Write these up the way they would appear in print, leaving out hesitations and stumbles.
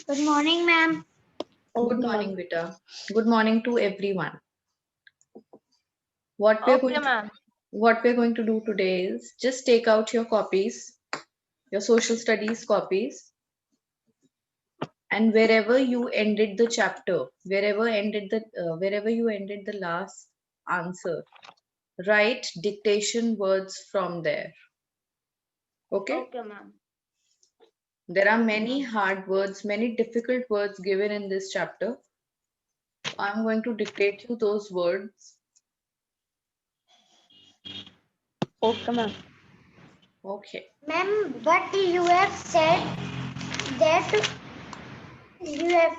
Good morning, ma'am. Good morning, beta. Good morning to everyone. What we're going to ma'am. what we're going to do today is just take out your copies, your social studies copies, and wherever you ended the chapter, wherever you ended the last answer, write dictation words from there. Okay? Okay, ma'am. There are many hard words, many difficult words given in this chapter. I'm going to dictate you those words. Okay, ma'am. Okay. Ma'am, but you have said that you have,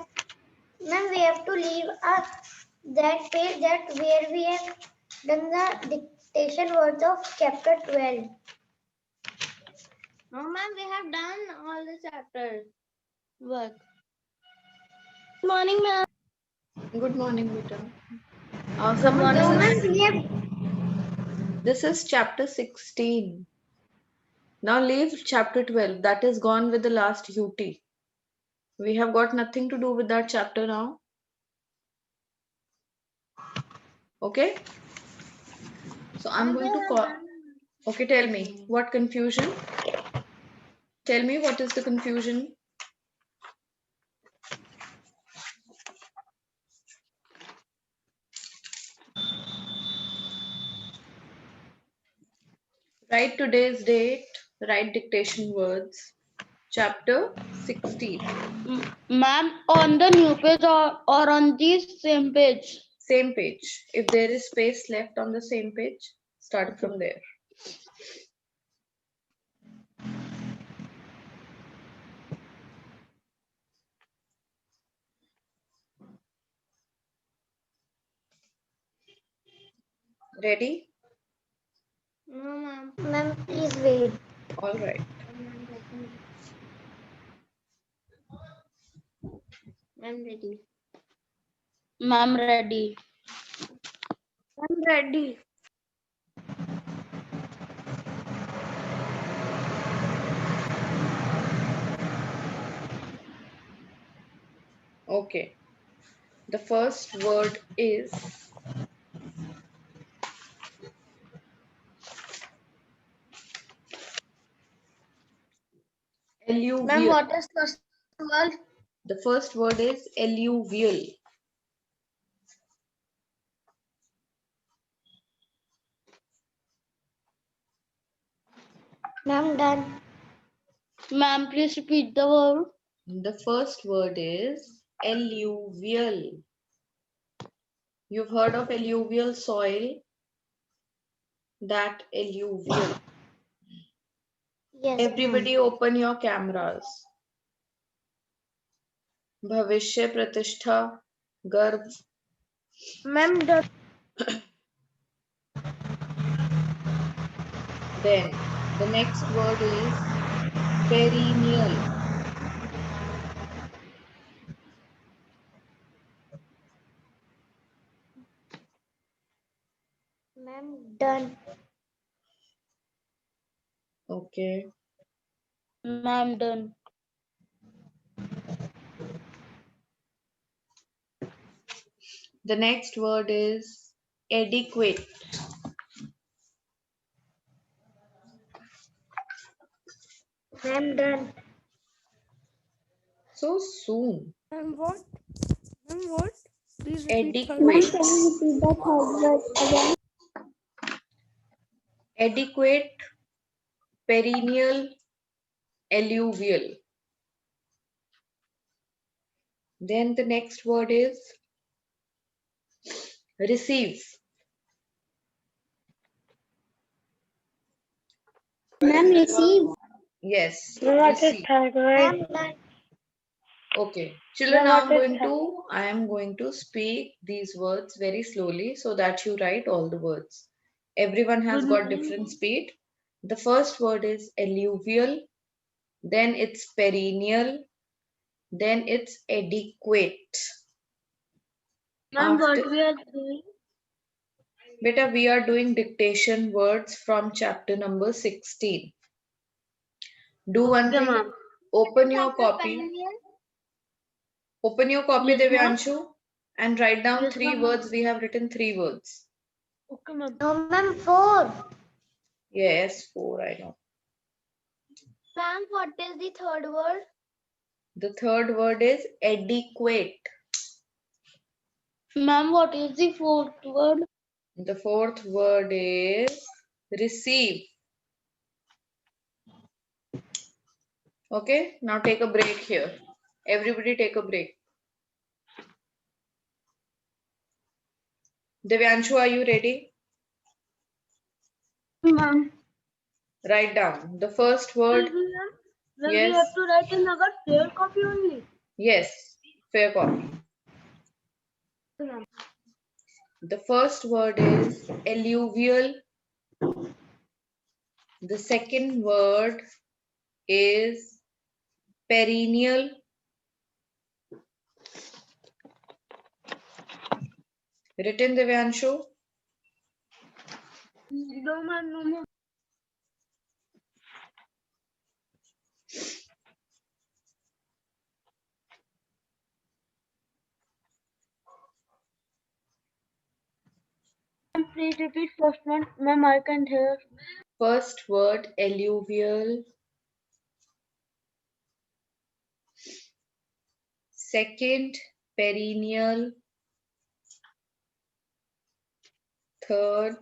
ma'am, we have to leave that page that where we have done the dictation words of chapter 12. No, ma'am, we have done all the chapters. Work. Good morning, ma'am. Good morning, beta. Good morning, No, ma'am. ma'am, we have, This is chapter 16. Now leave chapter 12. That is gone with the last UT. We have got nothing to do with that chapter now. Okay? So I'm going to call. Okay, tell me. What confusion? Tell me what is the confusion? Write today's date. Write dictation words. Chapter 16. Ma'am, on the new page or on the same page? Same page. If there is space left on the same page, start from there. Ready? No, ma'am. ma'am, please wait. All right. I'm ready. Ma'am, ready. I'm ready. Okay. The first word is Ma'am, alluvial. what is first word? The first word is alluvial. Ma'am, done. Ma'am, please repeat the word. The first word is alluvial. You've heard of alluvial soil? That alluvial. Yes, ma'am. Everybody open your cameras. Bhavishya, Pratishtha, Garbh. Ma'am, done. Then the next word is perennial. Ma'am, done. Okay. Ma'am, done. The next word is adequate. Ma'am, done. So soon. And what? And what? Please repeat third Ma'am, Adequate. can you repeat the third word again? Adequate, perennial, alluvial. Then the next word is receive. Ma'am, receive. Yes, What is receive. third word? Ma'am, done. Okay. Children, Ma'am, now what is third? I am going to speak these words very slowly so that you write all the words. Everyone has Good got morning. different speed. The first word is alluvial, then it's perennial, then it's adequate. Ma'am, After, what we are doing? beta, we are doing dictation words from chapter number 16. Do one Okay, thing, ma'am. open your After copy. perennial? Open your copy, Yes, ma'am. Devyanshu, and write down Yes, 3 ma'am. words. We have written 3 words. Okay, ma'am. No, ma'am, 4. Yes, 4, I know. Ma'am, what is the third word? The third word is adequate. Ma'am, what is the fourth word? The fourth word is receive. Okay, now take a break here. Everybody take a break. Devyanshu, are you ready? Ma'am. Write down the first word. Well, we Yes. have to write in our fair copy only. Yes, fair copy. Ma'am. The first word is alluvial. The second word is perennial. Written, Devyanshu? No, ma'am, no, ma'am. Please repeat first one. Ma'am, I can't hear. First word alluvial. Second perennial. Third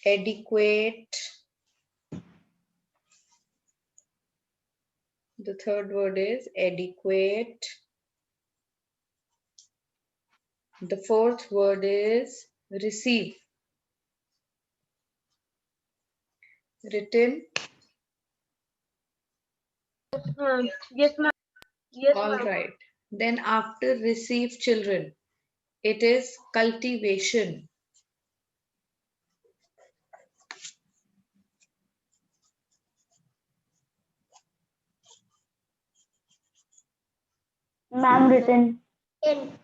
adequate. The third word is adequate. The fourth word is receive. Written? Yes, ma'am. Yes, ma'am. Yes, All ma'am. right. Then after receive children, it is cultivation. Ma'am, written. In.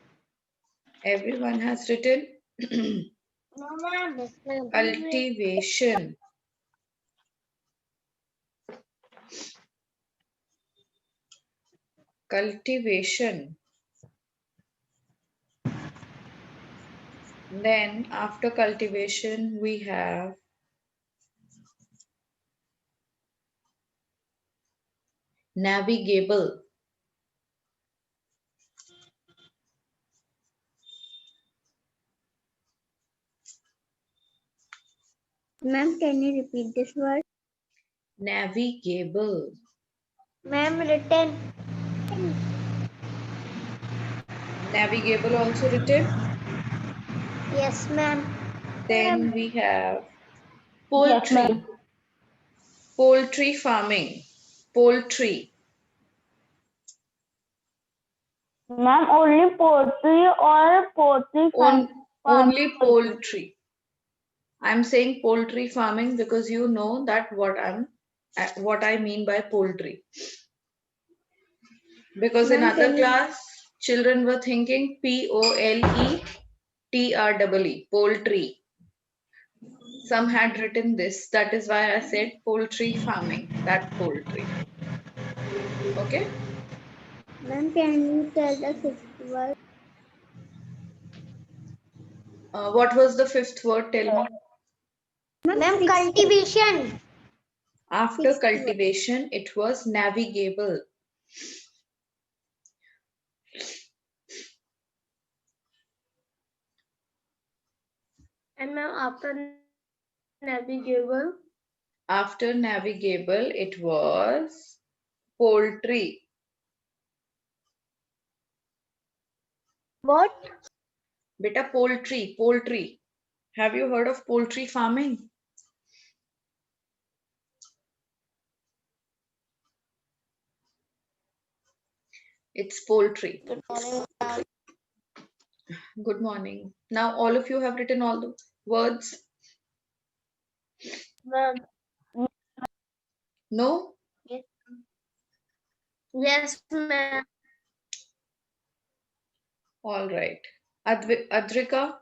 Everyone has written No, ma'am. Yes, ma'am. cultivation. Cultivation. Then after cultivation, we have navigable. Ma'am, can you repeat this word? Navigable. Ma'am, written. Navigable also written. Yes, ma'am. Then we have Yes, poultry. ma'am. Poultry farming. Poultry. Ma'am, only poultry or poultry farm? Only poultry. I'm saying poultry farming because you know that what I mean by poultry. Because in other class, children were thinking POLETREE, poultry. Some had written this. That is why I said poultry farming, that poultry. Okay? Ma'am, can you tell the fifth word? What was the fifth word? Tell me. Ma'am, cultivation. After cultivation, it was navigable. And ma'am, after navigable? After navigable, it was poultry. What? Beta, poultry. Have you heard of poultry farming? It's poultry. Good morning, ma'am. Good morning. Now all of you have written all the words. Ma'am. No? Yes, ma'am. All right. Adrika,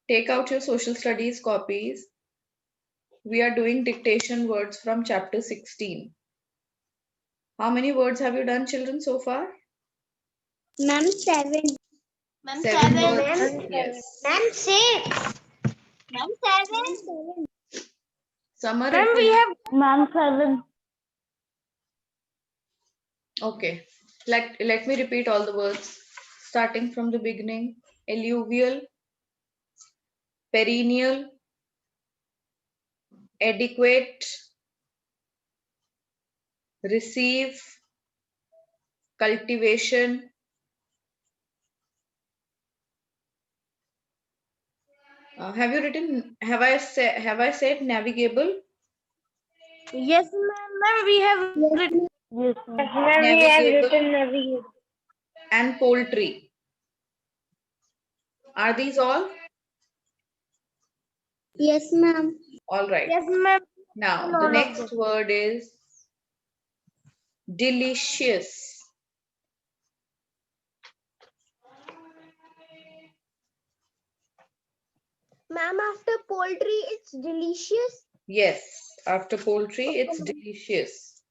take out your social studies copies. We are doing dictation words from chapter 16. How many words have you done, children, so far? Ma'am, 7. Ma'am, 7 7. words. Yes. Ma'am, 6. Ma'am, 7. Summer Ma'am, we written. have ma'am 7. Okay. Let me repeat all the words. Starting from the beginning. Alluvial, perennial, adequate, receive, cultivation. Have you written? Have I said navigable? Yes, ma'am. Ma'am, we have written. Yes, ma'am. Navigable and poultry. Are these all? Yes, ma'am. All right. Yes, ma'am. Now the all of next them. word is delicious. Ma'am, after poultry, it's delicious. Yes, after poultry, it's delicious.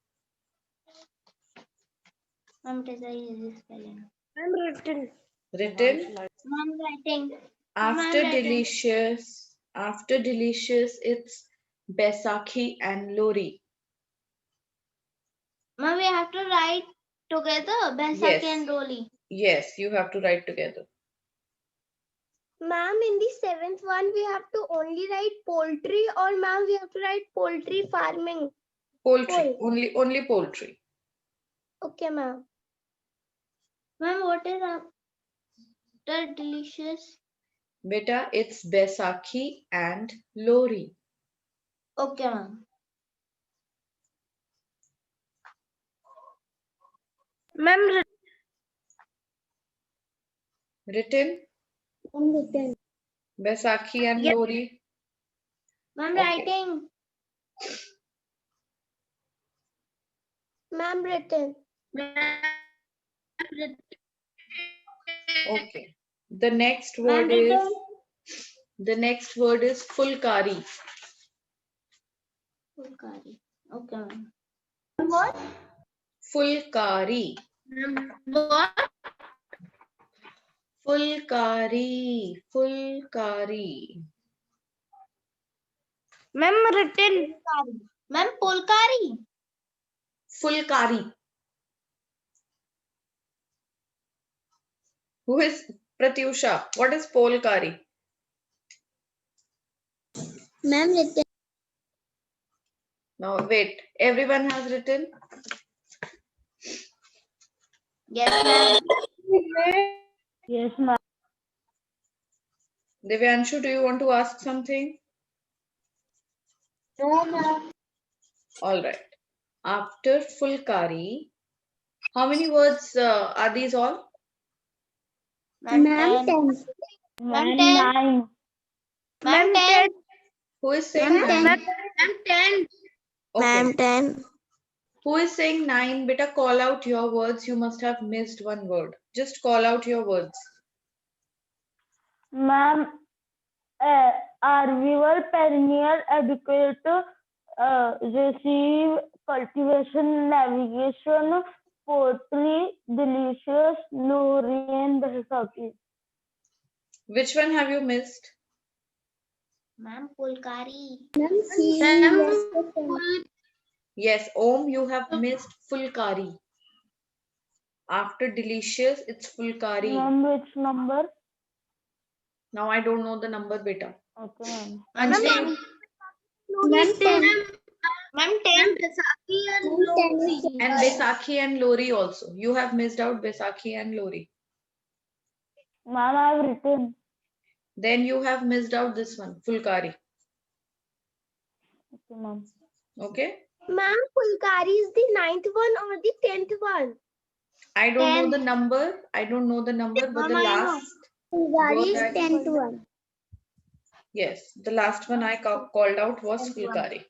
Ma'am, Tessa is the spelling. I'm written. Written Ma'am, writing. after writing. delicious, it's Baisakhi and Lori. Ma'am, we have to write together. Baisakhi Yes. and Lori. Yes, you have to write together. Ma'am, in the 7th one, we have to only write poultry, or ma'am, we have to write poultry farming. Poultry, Full. only poultry. Okay, ma'am. Ma'am, what is after delicious? Beta, it's Baisakhi and Lori. Okay, ma'am. Ma'am, Written Baisakhi and Yes. Lori. Ma'am, Okay. writing. Ma'am, written. Okay. The next Ma'am, word is written. Fulkari. Fulkari. Okay, ma'am. What? Fulkari. What? Fulkari. Fulkari. ma'am, written. Ma'am, Polkari. Fulkari. Who is Pratyusha? What is Polkari? Ma'am, written. Now wait, everyone has written? Yes, ma'am. Yes, ma'am. Divyanshu, do you want to ask something? No, ma'am. All right. After Fulkari, how many words are these all? Ma'am, Ma'am, 10. Ma'am, 10. 9. Ma'am, 10. 10. Who is saying Ma'am, 9? Ma'am, 10. Okay. 10. Who is saying 9? Beta, call out your words. You must have missed one word. Just call out your words. Ma'am, arbival, perennial, adequate, receive, cultivation, navigation, poultry, delicious, Lorraine, Baisakhi. Which one have you missed? Ma'am, Polkari. Ma'am, C. Ma'am, Yes, Om, you have missed Fulkari. After delicious, it's Fulkari. Ma'am, which number? Now I don't know the number, beta. Okay, ma'am. Anjali, Ma'am, 10. Ma'am, 10. Baisakhi and Ma'am, 10 is Lori. and Baisakhi and Lori also. You have missed out Baisakhi and Lori. Ma'am, I've written. Then you have missed out this one, Fulkari. Okay, ma'am. Okay? Ma'am, Fulkari is the 9th one or the 10th one? I don't know 10. the number. I don't know the number, but the Ma'am, I know. last Fulkari word is that- 10th one. yes, the last one I called out was Fulkari.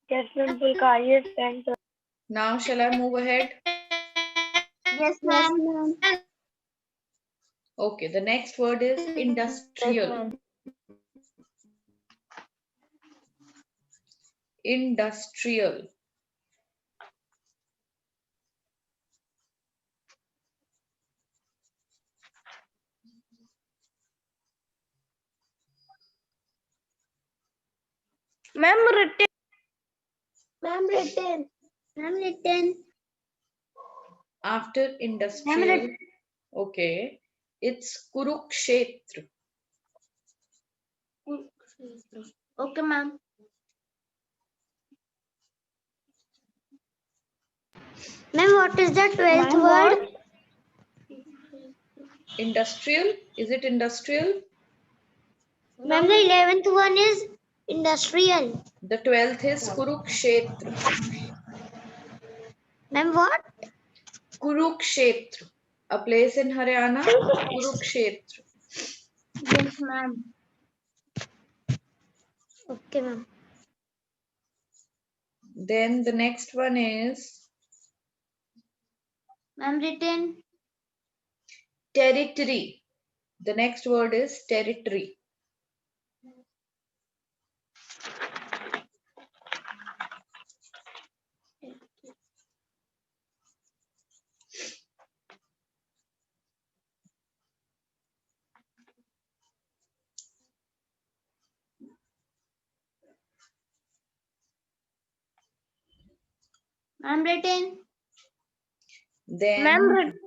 Yes, ma'am, Fulkari is 10. Now shall I move ahead? Yes, Yes, ma'am. ma'am. Okay, the next word is Yes, industrial. ma'am. Industrial. Ma'am, written. Ma'am, written. Ma'am, written. After industrial, okay, it's Kurukshetra. Okay, ma'am. Ma'am, what is the 12th Ma'am, word? what? Industrial, is it industrial? Ma'am, the 11th one is industrial. The 12th is Kurukshetra. Ma'am, what? Kurukshetra, a place in Haryana, Kurukshetra. Yes, ma'am. Okay, ma'am. Then the next one is Ma'am, written. territory. The next word is territory. Ma'am, written. Then Ma'am, written.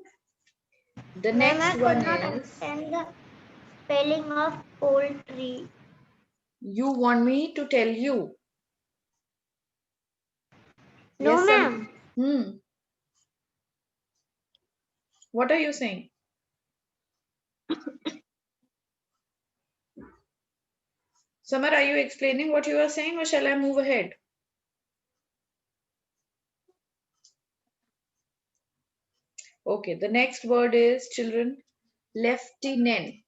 the Ma'am, I next could one not is, understand the spelling of poultry. you want me to tell you? No, Yes, ma'am. What are you saying? Samar, are you explaining what you are saying or shall I move ahead? Okay, the next word is, children, lieutenant.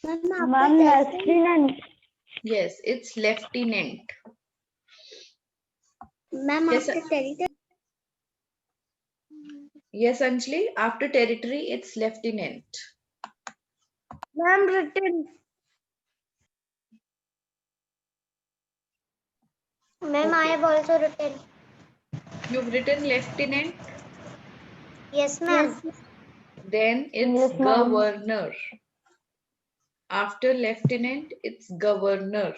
Ma'am, lieutenant. Yes, it's lieutenant. Ma'am, Yes, after territory. yes, Anjali, after territory, it's lieutenant. Ma'am, written. Ma'am, I have also written. You've written lieutenant, Yes, ma'am. then it's Yes, ma'am. governor. After lieutenant, it's governor.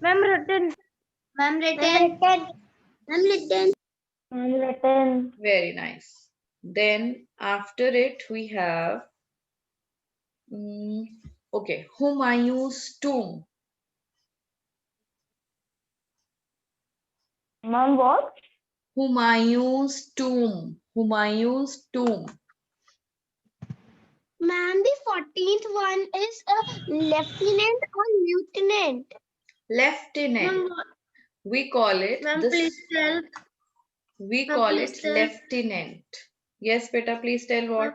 Ma'am, written. Ma'am, Ma'am, written. written. Ma'am, written. Ma'am, written. Very nice. Then after it, we have, okay, Humayun's tomb. Ma'am, what? Humayun's tomb. Humayun's tomb. Ma'am, the 14th one is a lieutenant or lieutenant. Lieutenant. We call it Ma'am, this. please tell. We Ma'am, call please it tell. lieutenant. Yes, beta, please tell what.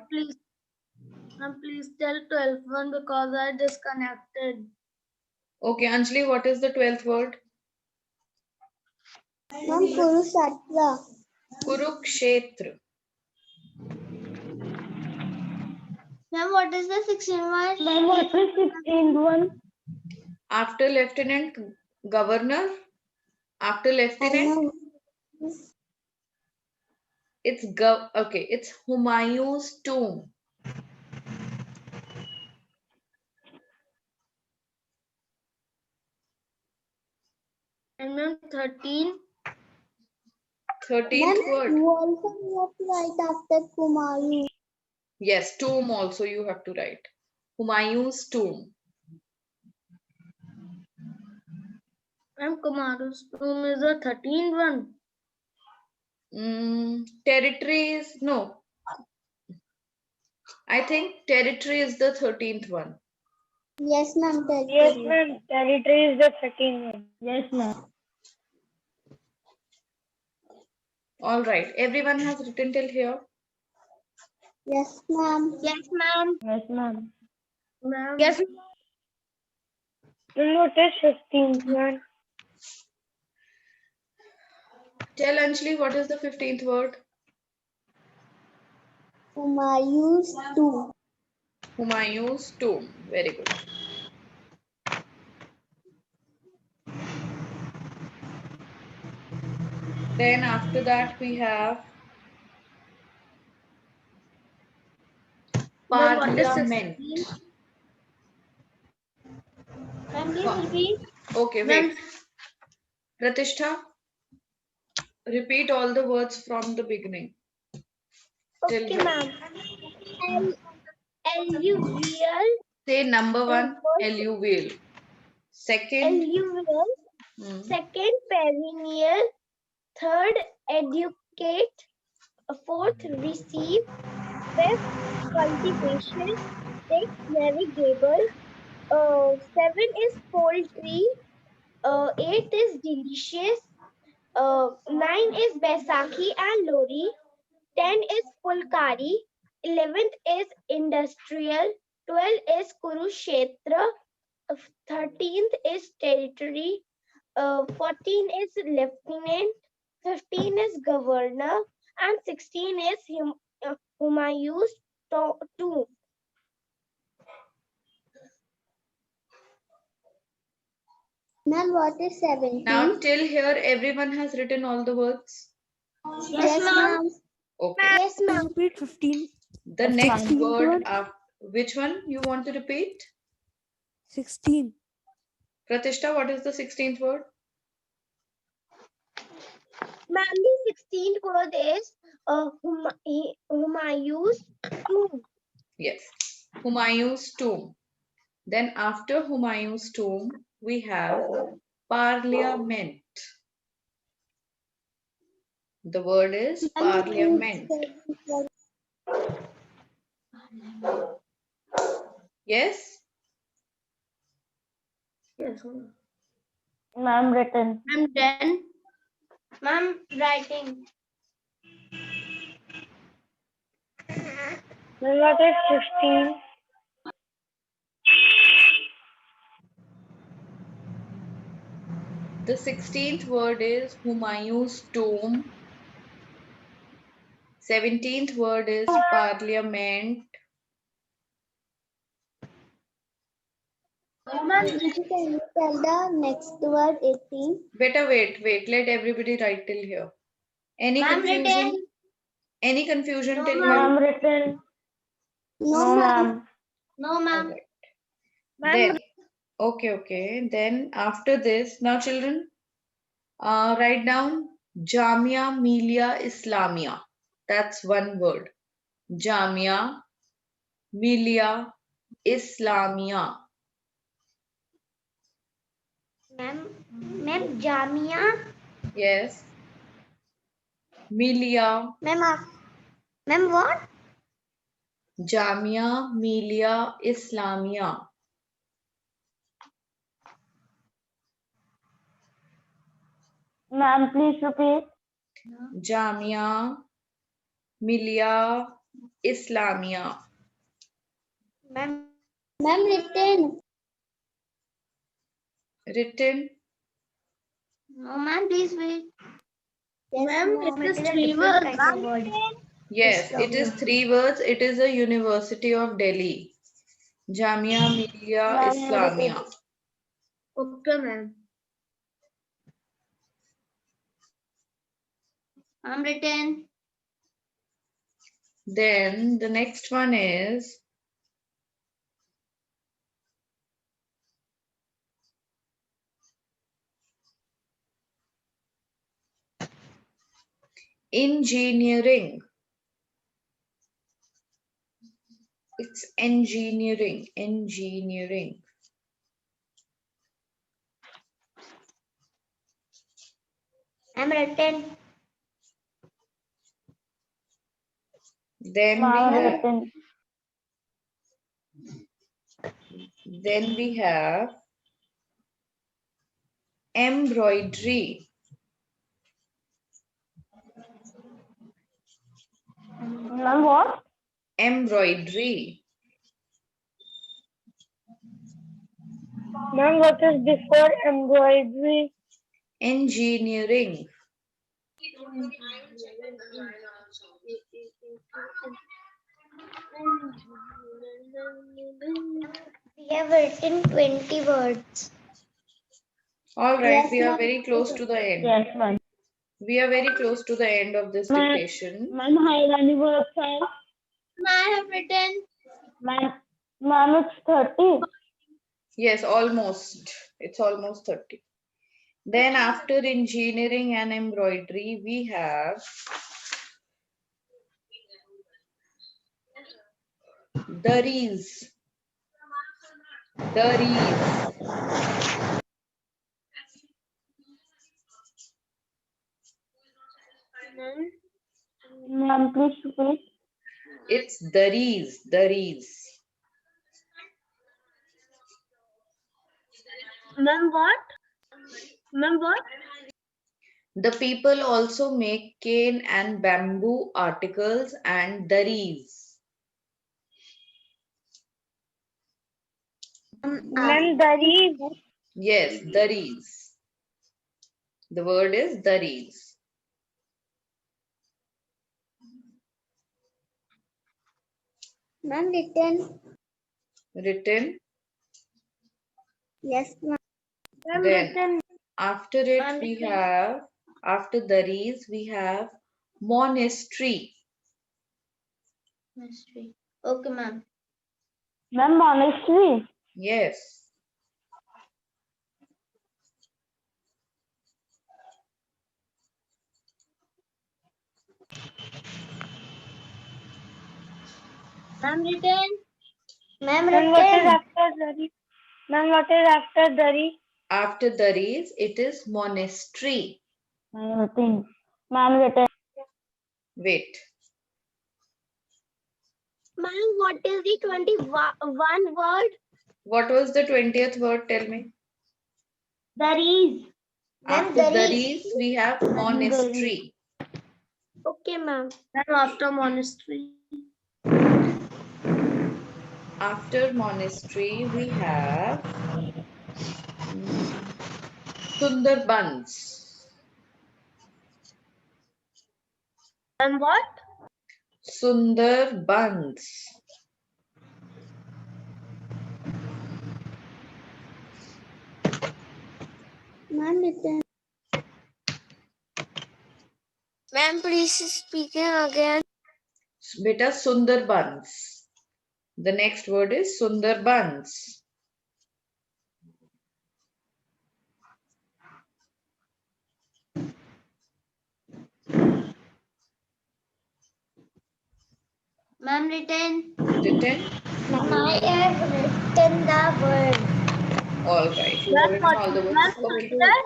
Ma'am, please tell 12th one because I disconnected. Okay, Anjali, what is the 12th word? Ma'am, Kurukshetra. Kurukshetra. Ma'am, what is the 16th one? Ma'am, what is 16th one? After lieutenant, governor. After lieutenant, it's okay, it's Humayun's tomb. And ma'am, 13. 13th word. You also have to write after Kumayu. Yes, tomb also you have to write. Humayun's tomb. Ma'am, Kumaru's tomb is the 13th one. Territories, no. I think territory is the 13th one. Yes, ma'am. Yes, ma'am. Territory is the 13th one. Yes, ma'am. All right, everyone has written till here. Yes, ma'am. Yes, ma'am. Yes, ma'am. Ma'am. Yes. What is 15th one? Tell Anjali, what is the 15th word? Humayun's tomb. Humayun's tomb. Very good. Then after that we have Ma'am, what is parliament. 16? Ma'am, please repeat. Okay, Ma'am, wait. Pratishtha, repeat all the words from the beginning. Till okay, where? ma'am. Alluvial, Say number one, first alluvial. Second, alluvial, second perennial, third educate, fourth receive, fifth cultivation, sixth navigable, seven is poultry, eight is delicious, nine is Baisakhi and Lori, 10 is Pulkari, 11th is industrial, 12 is Kurukshetra, 13th is territory, 14 is lieutenant, 15 is governor, and 16 is Humayun's tomb. Ma'am, what is 17? Now till here everyone has written all the words. Yes, ma'am. Okay. Yes, ma'am. Repeat 15. The next 16th word one. after which one you want to repeat? 16. Pratishtha, what is the 16th word? Ma'am, the 16th word is Humayun's tomb. Yes. Humayun's tomb. Then after Humayun's tomb, we have parliament. The word is parliament. Yes? Ma'am, written. I'm done. Ma'am, writing. What is 16? The 16th word is Humayun's tomb. 17th word is parliament. Ma'am, can you tell the next word 18? Better wait. Let everybody write till here. Any Ma'am, confusion? written. Any confusion No, till Ma'am, here? written. No, ma'am. No, ma'am. Alright. Ma'am, Then, okay. Then after this, now children, write down Jamia Millia Islamia. That's one word. Jamia Millia Islamia. Ma'am, Jamia. Yes. Millia. Ma'am, what? Jamia Millia Islamia. Ma'am, please repeat. Jamia Millia Islamia. Ma'am, written. Written. no, ma'am, please wait. Yes, Ma'am, ma'am. it is It is a 3 different words. kind of word. Yes, it is 3 words. It is a University of Delhi. Jamia Millia Ma'am, Islamia. Okay, ma'am. I'm written. Then the next one is engineering. It's engineering. Engineering. I'm written. Then Ma'am, we have embroidery. Ma'am, what? Embroidery. Ma'am, what is before embroidery? Engineering. We have written 20 words. All right, Yes, we are ma'am. very close to the end. Yes, ma'am. We are very close to the end of this Ma'am. dictation. Ma'am, how many words are? I have written. Ma'am, it's 30. Yes, almost. It's almost 30. Then after engineering and embroidery, we have Daris. Ma'am, please repeat. It's Daris. Ma'am, what? Ma'am, what? The people also make cane and bamboo articles and daris. Ma'am, Dari. Yes, daris. The word is daris. Ma'am, written. Written. Yes, ma'am. Ma'am, Then written. after it we have, after daris we have monastery. Monastery. Okay, ma'am. Ma'am, monastery. Yes. Ma'am, written. Ma'am, Ma'am, what is written. after Dari? Ma'am, what is after Dari? After daris it is monastery. Nothing. Ma'am, written. Wait. Ma'am, what is the 21 word? What was the 20th word? Tell me. There is. Ma'am, After daris. daris we have monastery. Okay, ma'am. Ma'am, after monastery. After monastery we have Sundarbans. And what? Sundarbans. Ma'am, written. Ma'am, please speaking again. Beta Sundarbans. The next word is Sundarbans. Ma'am, written. Written? Ma'am, I have written the word. All right. You have Ma'am, written all the words. Ma'am, Okay. Sundar.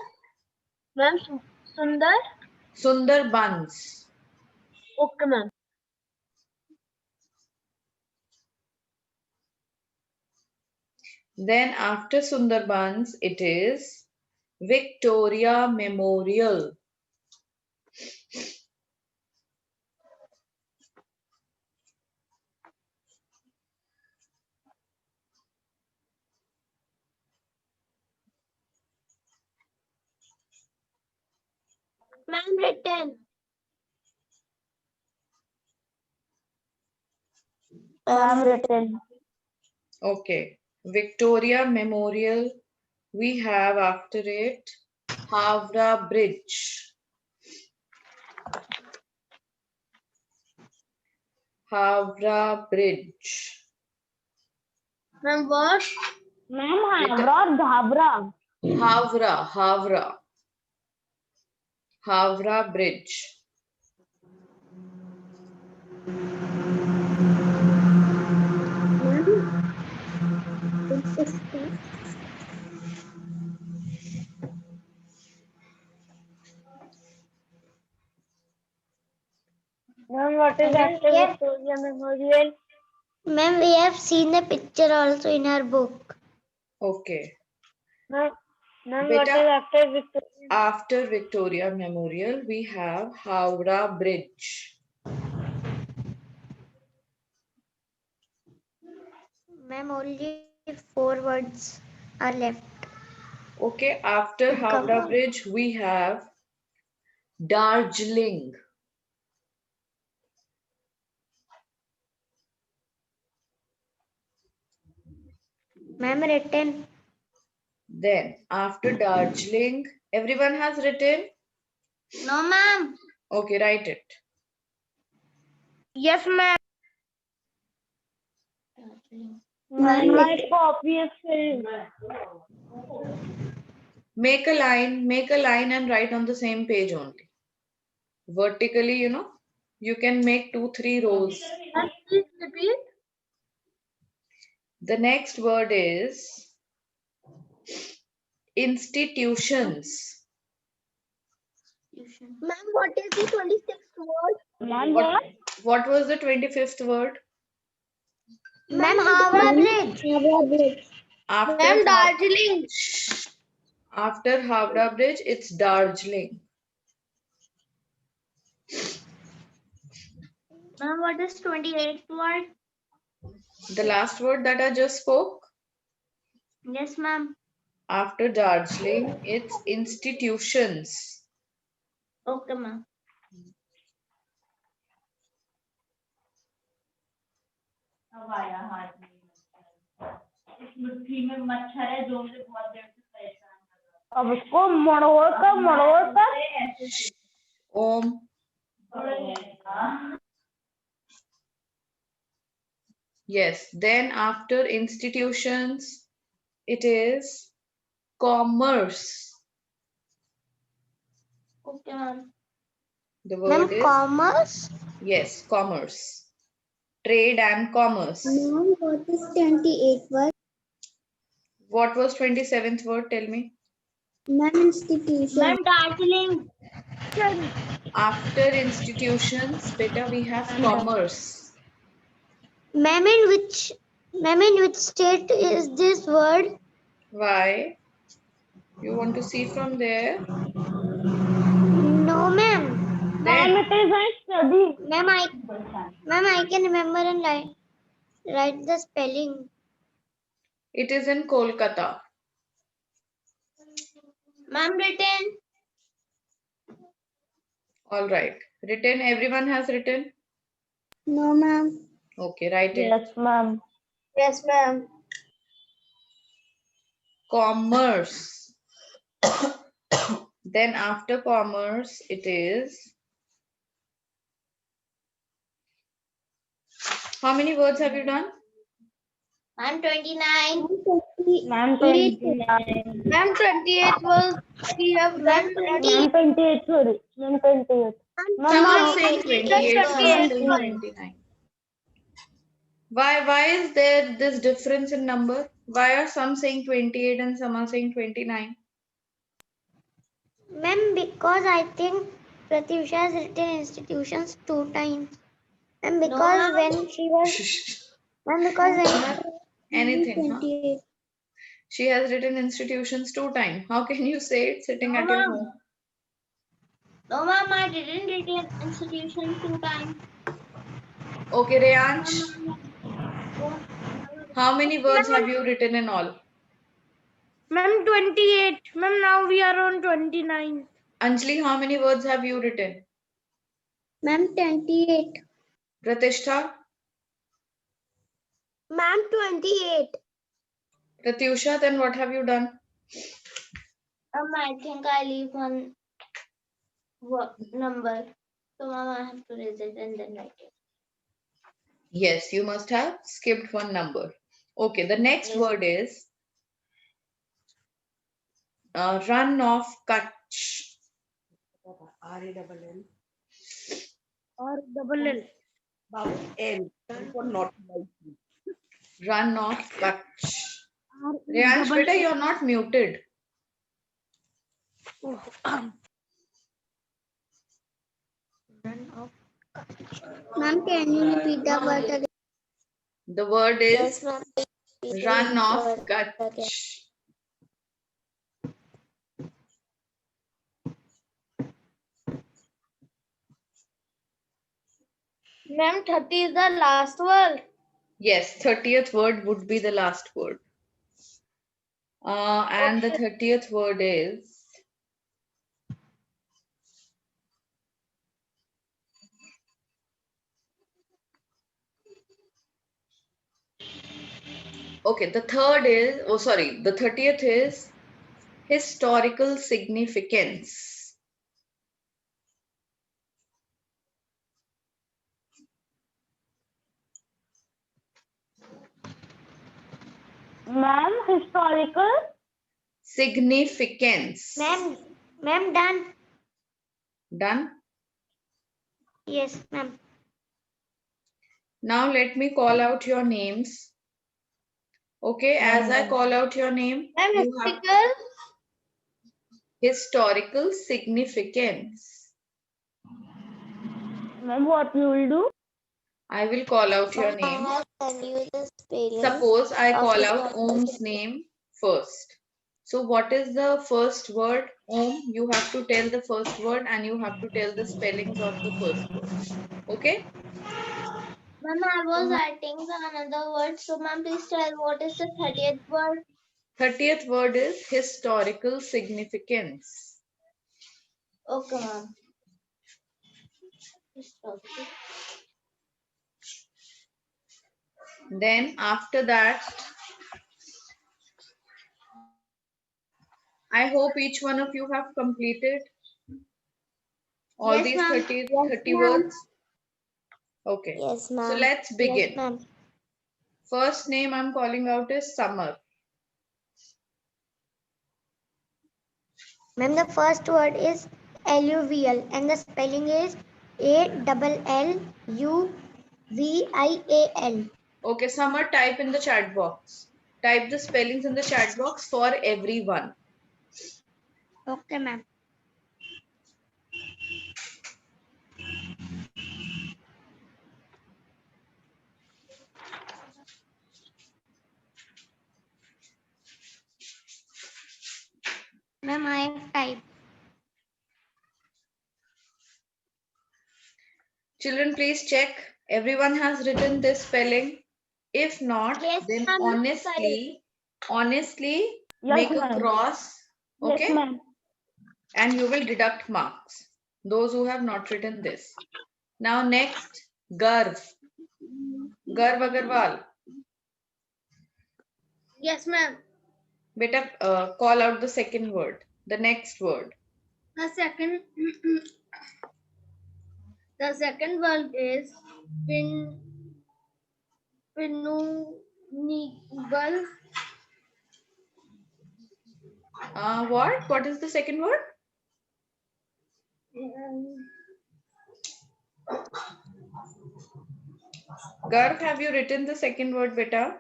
Ma'am, Sundar. Sundarbans. Okay, ma'am. Then after Sundarbans it is Victoria Memorial. Ma'am, written. Ma'am, written. Okay. Victoria Memorial. We have after it Havra Bridge. Havra Bridge. Ma'am, what? Ma'am, Havra or Dhabra? Havra. Havra Bridge. Ma'am, what is Ma'am, after we have- Victoria Memorial? Ma'am, we have seen the picture also in our book. Okay. Ma'am, what Beta, is after Victoria? after Victoria Memorial, we have Havra Bridge. Ma'am, only 4 words are left. Okay, after To cover. Havra Bridge, we have Darjeeling. Ma'am, written. Then after Darjeeling, everyone has written? No, ma'am. Okay, write it. Yes, ma'am. Ma'am, My copy is filled. Make a line and write on the same page only. Vertically, you know, you can make 2-3 rows. Please repeat. The next word is institutions. ma'am, what is the 26th word? Ma'am, What was the 25th word? Ma'am, Howrah Bridge. After Ma'am, Hav- Darjeeling. After Howrah Bridge, it's Darjeeling. Ma'am, what is 28th word? The last word that I just spoke, Yes, ma'am. after Darjeeling, it's institutions. Okay, ma'am. अब उसको मड़ोड़ कर Om. Yes, then after institutions, it is commerce. Okay, ma'am. The Ma'am, word is, commerce. yes, commerce. Trade and commerce. Ma'am, what is 28th word? What was 27th word? Tell me. Ma'am, institution. Ma'am, Darjeeling. After institutions, beta, we have commerce. Ma'am, in which state is this word? Why? You want to see from there? No, ma'am. Then it is a study. Ma'am, I can remember and write the spelling. it is in Kolkata. Ma'am, written. All right. Written, everyone has written? No, ma'am. Okay, write it. Yes, ma'am. Yes, ma'am. Commerce. Then after commerce, it is. How many words have you done? Ma'am, 29. Ma'am, 29. Ma'am, 28th was we have done. Ma'am, 28. Sorry. Ma'am, 28. Some are Ma'am, saying 28, some are saying 29. Why is there this difference in number? Why are some saying 28 and some are saying 29? Ma'am, because I think Pratyusha has written institutions 2 times. And because ma'am. when she was, ma'am, because when Anything, huh? 28. She has written institutions 2 times. How can you say it sitting No, at your ma'am. home? No, ma'am, I didn't read institution 2 times. Okay, Reyansh, how many words have you written in all? Ma'am, 28. Ma'am, now we are on 29. Anjali, how many words have you written? Ma'am, 28. Pratishtha, Ma'am, 28. Pratyusha, then what have you done? I think I leave one number. So, ma'am, I have to raise it and then write it. Yes, you must have skipped one number. Okay, the next word is run of Kutch. R-double-L. Run of Kutch. Reyansh, beta, you're not muted. Ma'am, can you repeat the word again? The word is ma'am. run of Kutch. Ma'am, 30 is the last word. Yes, 30th word would be the last word. And the 30th word is okay, the third is, oh sorry, the 30th is historical significance. Ma'am, historical. Significance. Ma'am, done. Done. Yes, ma'am. Now let me call out your names. Okay, as I call out your name, Ma'am, you have historical. historical significance. Ma'am, what you will do? I will call out your name. have tell you the spelling. Suppose I of call his out Om's name first. So what is the first word? Om, you have to tell the first word and you have to tell the spellings of the first word. Okay? Ma'am, I was writing another word. So, ma'am, please tell what is the 30th word? 30th word is historical significance. Okay, ma'am. Historical. Then after that, I hope each one of you have completed all Yes, these ma'am. 30 words. Okay. Yes, So ma'am. let's begin. Yes, ma'am. First name I'm calling out is Summer. Ma'am, the first word is alluvial and the spelling is ALLUVIAL. Okay, Summer, type in the chat box. Type the spellings in the chat box for everyone. Okay, ma'am. Ma'am, I have typed. Children, please check. Everyone has written this spelling. If not, Yes, then ma'am. honestly Yes, make a ma'am. cross. Yes, Okay? ma'am. And you will deduct marks. Those who have not written this. Now next, Garv. Garv Agarwal. Yes, ma'am. Beta, call out the second word. The next word. The second, the second word is pinugal. What? What is the second word? Garv, have you written the second word, beta?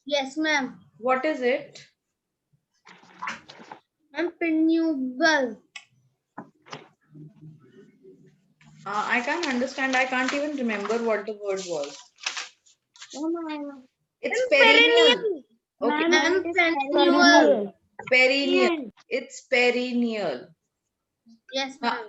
Yes, ma'am. What is it? And pinugal. I can't understand. I can't even remember what the word was. It's perennial. Okay, Ma'am, perennial. Perennial. perennial. It's perennial. Yes, Now, ma'am.